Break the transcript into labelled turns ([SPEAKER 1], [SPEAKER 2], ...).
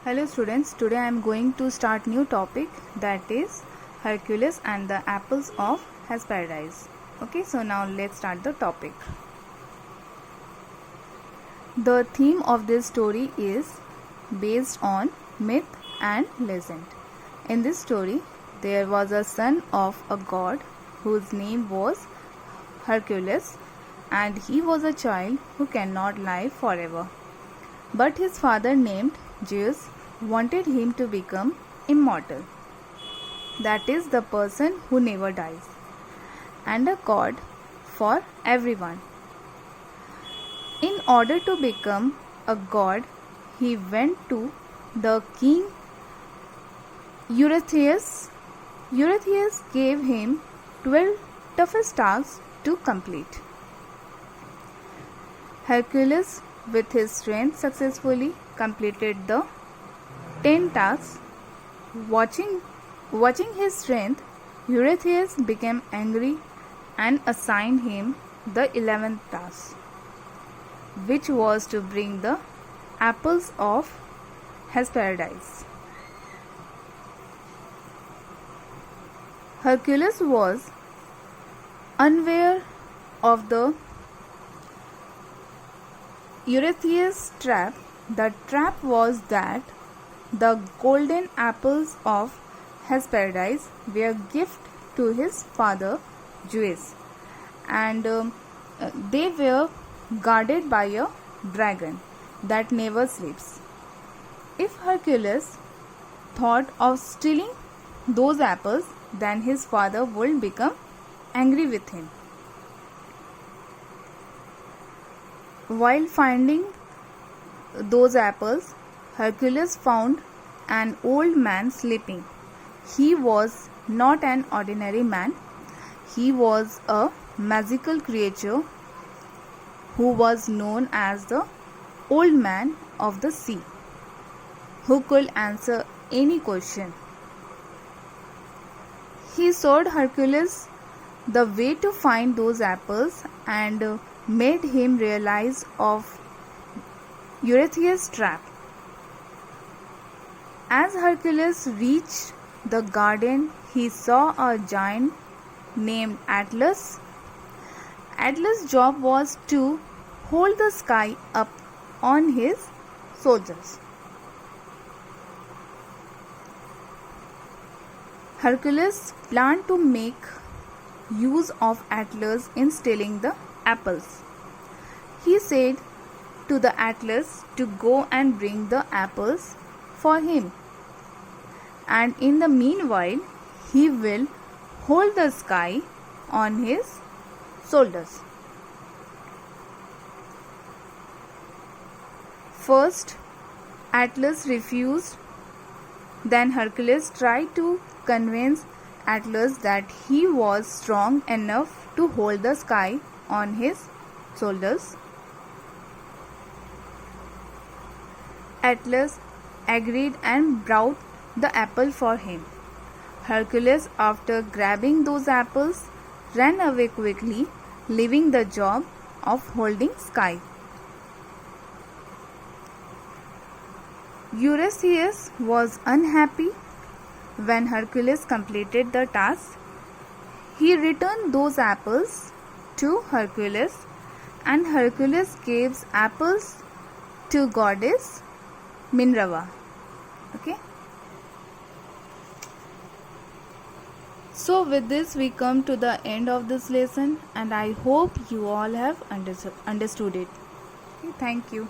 [SPEAKER 1] Hello students, today I am going to start new topic, that is Hercules and the apples of Hesperides. Okay, so now let's start the topic. The theme of this story is based on myth and legend. In this story, there was a son of a god whose name was Hercules, and he was a child who cannot live forever. But his father, named Zeus, wanted him to become immortal, that is, the person who never dies, and a god for everyone. In order to become a god, he went to the king Eurystheus. Eurystheus gave him 12 toughest tasks to complete. Hercules, with his strength, successfully completed the 10 tasks. Watching his strength, Eurystheus became angry and assigned him the 11th task, which was to bring the apples of Hesperides. Hercules was unaware of the Eurystheus' trap. The trap was that the golden apples of Hesperides were a gift to his father Zeus, and they were guarded by a dragon that never sleeps. If Hercules thought of stealing those apples, then his father would become angry with him. While finding those apples, Hercules found an old man sleeping. He was not an ordinary man. He was a magical creature who was known as the Old Man of the Sea, who could answer any question. He showed Hercules the way to find those apples and made him realize of Eurystheus' trap. As Hercules reached the garden, he saw a giant named Atlas. Atlas' job was to hold the sky up on his shoulders. Hercules planned to make use of Atlas in stealing the apples. He said to the Atlas to go and bring the apples for him, and in the meanwhile he will hold the sky on his shoulders. First, Atlas refused. Then Hercules tried to convince Atlas that he was strong enough to hold the sky on his shoulders. Atlas agreed and brought the apple for him. Hercules, after grabbing those apples, ran away quickly, leaving the job of holding sky. Eurystheus was unhappy when Hercules completed the task. He returned those apples to Hercules, and Hercules gave apples to goddess Minerva. Okay. So with this we come to the end of this lesson, and I hope you all have understood it. Okay, thank you.